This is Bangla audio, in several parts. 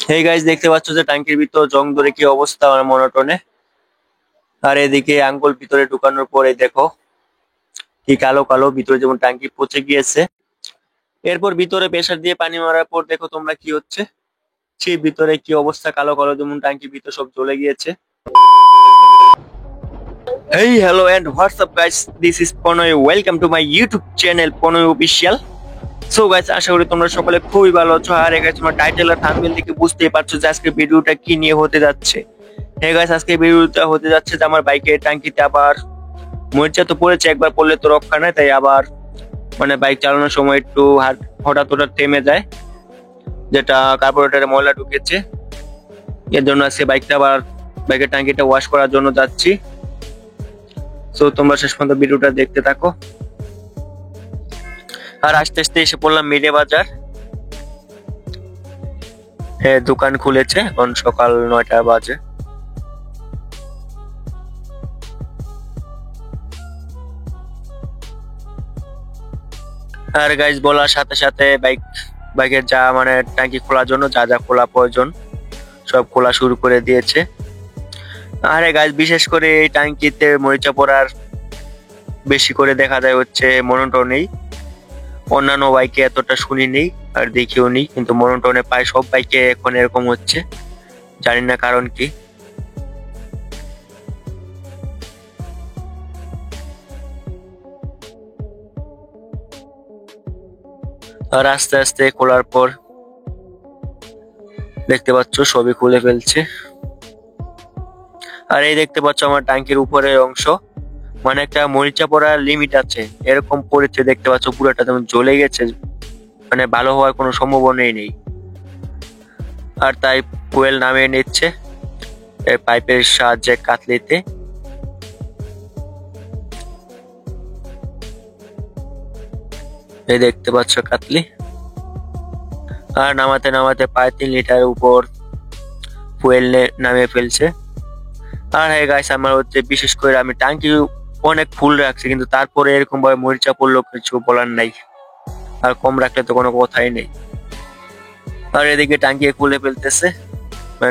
হেই গাইস, দেখতে পাচ্ছ যে ট্যাঙ্কির ভিতর জং ধরে কি অবস্থা আমার মনোটনে। আর এদিকে আঙ্গুল ভিতরে ঢুকানোর পরে দেখো কি কালো কালো ভিতরে যেমন ট্যাঙ্কি পচে গিয়েছে। এরপর ভিতরে প্রেসার দিয়ে পানি মারার পর দেখো তোমরা কি হচ্ছে, সেই ভিতরে কি অবস্থা, কালো কালো যেমন ট্যাঙ্কির ভিতর সব জ্বলে গিয়েছে। Hey, hello and what's up guys, this is Ponoy, welcome to my YouTube channel Ponoy Official. So guys, আশা করি তোমরা সকলে খুবই ভালো আছো। আর গাইস, তোমরা টাইটেল আর থাম্বনেল থেকে বুঝতেই পারছো যে আজকে ভিডিওটা কি নিয়ে হতে যাচ্ছে। হে গাইস, আজকে ভিডিওটা হতে যাচ্ছে যে আমার বাইকের ট্যাঙ্কিতে আবার মরিচা তো পড়েছে, একবার পড়লে তো রক্ষা নাই, তাই আবার বাইক চালানোর সময় একটু হঠাৎ হঠাৎ থেমে যায়, যেটা কার্বোরেটরে ময়লা ঢুকেছে। এর জন্য আজকে বাইকের ট্যাঙ্কিটা ওয়াশ করার জন্য যাচ্ছি। সো তোমরা শেষ পর্যন্ত ভিডিওটা দেখতে থাকো। আর আস্তে আস্তে এসে পড়লাম মিরে বাজার। হ্যাঁ, দোকান খুলেছে, এখন সকাল 9টা বাজে। আর গাইজ বলার সাথে সাথে বাইকের যা ট্যাঙ্কি খোলার জন্য যা যা খোলা প্রয়োজন সব খোলা শুরু করে দিয়েছে। আরে গাইজ, বিশেষ করে এই ট্যাঙ্কিতে মরিচা পড়ার বেশি করে দেখা যায় হচ্ছে মনোটনেই। অন্যান্য বাইকে এতটা শুনি নেই আর দেখিও নেই, কিন্তু মনোটনে প্রায় সব বাইকে এখন এরকম হচ্ছে, জানি না কারণ কি। আর আস্তে আস্তে খোলার পর দেখতে পাচ্ছ সবই খুলে ফেলছে। আর এই দেখতে পাচ্ছ আমার ট্যাঙ্কির উপরের অংশ, একটা মরিচা পড়ার লিমিট আছে, এরকম পড়েছে। দেখতে পাচ্ছ পুরোটা যেমন জ্বলে গেছে, ভালো হওয়ার কোনো সম্ভাবনাই নেই। আর তাই ফুয়েল নামিয়ে নিচ্ছে পাইপের সাহায্যে কাতলিতে। এই দেখতে পাচ্ছ কাতলি। আর নামাতে নামাতে প্রায় 3 লিটার উপর ফুয়েল নামিয়ে ফেলছে। আর হ্যাঁ গাইস, আমার হচ্ছে বিশেষ করে আমি ট্যাঙ্কি অনেক ফুল রাখছি, কিন্তু তারপরে এরকম ভাবে মরিচা পড়লো, কিছু বলার নাই। আর কম রাখলে তো কোনো কথাই নেই। আর এদিকে ট্যাঙ্কি খুলে ফেলতেছে,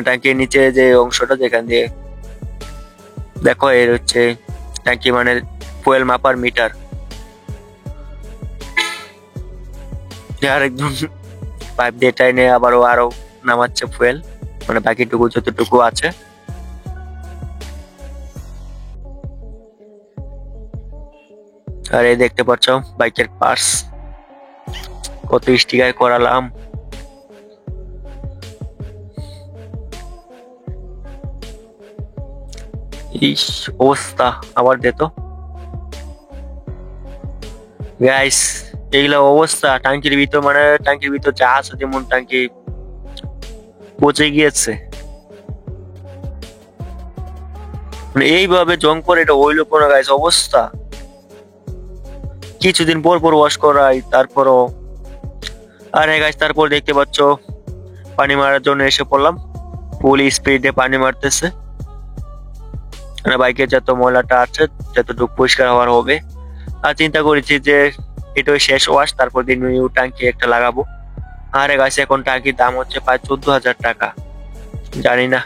ট্যাঙ্কির নিচে যে অংশটা যেখান দিয়ে দেখো এর হচ্ছে ট্যাঙ্কি ফুয়েল মাপার মিটার। আর একদম পাইপ দিয়ে টাইনে আরো নামাচ্ছে ফুয়েল, বাকিটুকু যতটুকু আছে। আর এই দেখতে পাচ্ছ বাইকের পার্টস, কত স্টিকার করালাম। ইস অবস্থা, আবার দে তো গাইস, এইগুলা অবস্থা ট্যাঙ্কির ভিতর। ট্যাঙ্কির ভিতর যা আছে, যেমন ট্যাঙ্কি পচে গিয়েছে, এইভাবে জং পরে এটা হইলো কোনো গাইস অবস্থা। কিছুদিন পর পর ওয়াশ করাই তারপরও। আর হ্যাঁ গাইস, তারপর দেখতে পাচ্ছ পানি মারার জন্য এসে পড়লাম। ফুল স্পিডে পানি মারতেছে, বাইকের যত ময়লাটা আছে যতটুকু পরিষ্কার হওয়ার হবে। আর চিন্তা করেছি যে এটাই শেষ ওয়াশ, তারপর দিন নিউ ট্যাঙ্কি একটা লাগাবো। আরে গাইস, এখন ট্যাঙ্কির দাম হচ্ছে প্রায় 14,000 টাকা। জানি না,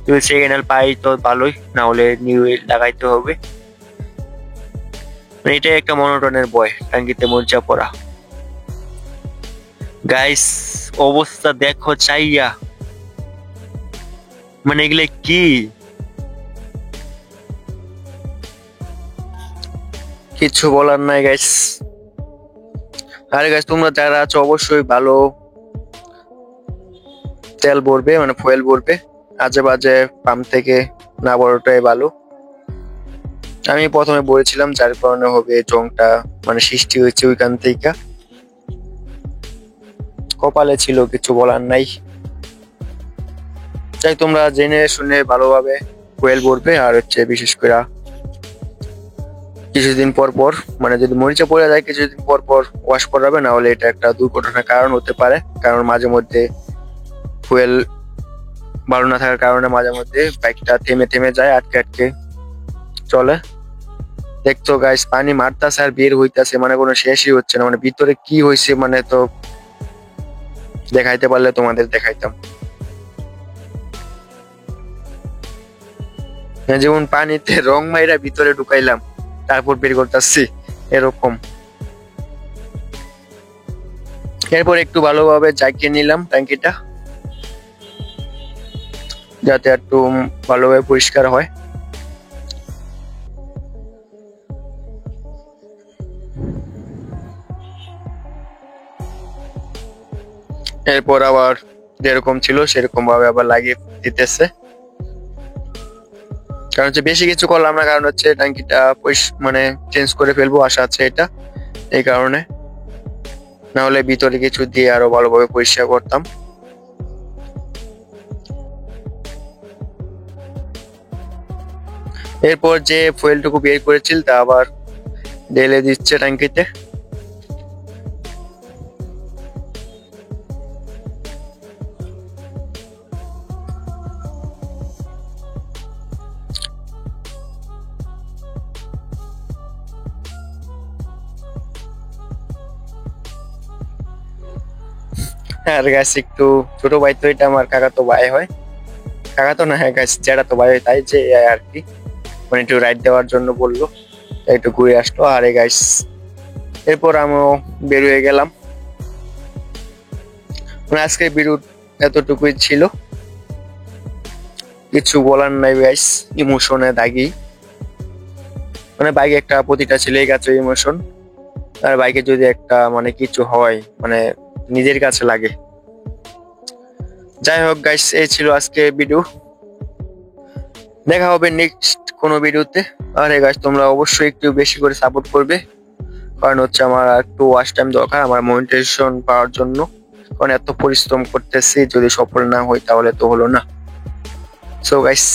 যদি সেকেন্ড হ্যান্ড পাই তো ভালোই, না হলে নিউ লাগাইতে হবে। এটাই একটা মনোটনের বয়, ট্যাঙ্কিতে মরিচা পড়া। গাইস অবস্থা দেখো চাইয়া, এগুলো কি, কিছু বলার নাই গাইস। আরে গাইস, তোমরা যারা আছো অবশ্যই ভালো তেল ভরবে, ফুয়েল ভরবে, আজে বাজে পাম্প থেকে না ভরাটাই ভালো। আমি প্রথমে বলেছিলাম, যার কারণে হবে জংটা সৃষ্টি হয়েছে ওইখান থেকে। কপালে ছিল, কিছু বলার নাই। তাই তোমরা জেনে শুনে ভালোভাবে ফুয়েল ভরবে। আর হচ্ছে বিশেষ করে কিছুদিন পর পর, যদি মরিচা পড়ে যায় কিছুদিন পর পর ওয়াশ করাবে, না হলে এটা একটা দুর্ঘটনার কারণ হতে পারে। কারণ মাঝে মধ্যে ফুয়েল ভালো না থাকার কারণে মাঝে মধ্যে বাইকটা থেমে থেমে যায়, আটকে আটকে চলে। দেখছো গাইস, পানি মারতাছে আর বের হইতাছে, কোনো শেষই হচ্ছে না। ভিতরে কি হয়েছে তো দেখাইতে পারলে তোমাদের দেখাইতাম। যেমন পানিতে রং মাইরা ভিতরে ঢুকাইলাম তারপর বের করতেছি এরকম। এরপর একটু ভালোভাবে জাগিয়ে নিলাম ট্যাঙ্কিটা, যাতে একটু ভালোভাবে পরিষ্কার হয়। এরপর আবার যেরকম ছিল সেরকম ভাবে আবার লাগিয়ে দিতেছে। কারণ হচ্ছে বেশি কিছু করলাম না, কারণ হচ্ছে ট্যাঙ্কিটা মানে চেঞ্জ করে ফেলবো আশা আছে এটা, এই কারণে। না হলে ভিতরে কিছু দিয়ে আরো ভালোভাবে পরিষ্কার করতাম। এরপর যে ফুয়েলটুকু বের করেছিল তা আবার ঢেলে দিচ্ছে ট্যাঙ্কিতে। আর গাছ একটু ছোট ভাই তো, এটা আমার কাকাতো ভাই হয়, কাকাতো না, হ্যাঁ গাছ জ্যাঠাতো ভাই হয়, তাই যে আর কি মানে একটু রাইড দেওয়ার জন্য বললো, তাই একটু ঘুরে আসলো। আর এই গাছ এরপর আমিও বের হয়ে গেলাম। মানে আজকে ভিডিও এতটুকুই ছিল, কিছু বলার নাই গাইস, ইমোশনে দাগি। মানে বাইকে একটা প্রতিটা ছেলের কাছে ইমোশন, আর বাইকে যদি একটা মানে কিছু হয় মানে নিজের কাছে লাগে। যাই হোক গাইস, এই ছিল আজকে ভিডিও, দেখা হবে নেক্সট কোনো ভিডিওতে। আর এই গাইস তোমরা অবশ্যই একটু বেশি করে সাপোর্ট করবে, কারণ হচ্ছে আমার একটু ওয়াচ টাইম দরকার আমার মনিটাইজেশন পাওয়ার জন্য। কারণ এত পরিশ্রম করতেছি, যদি সফল না হই তাহলে তো হলো না। So guys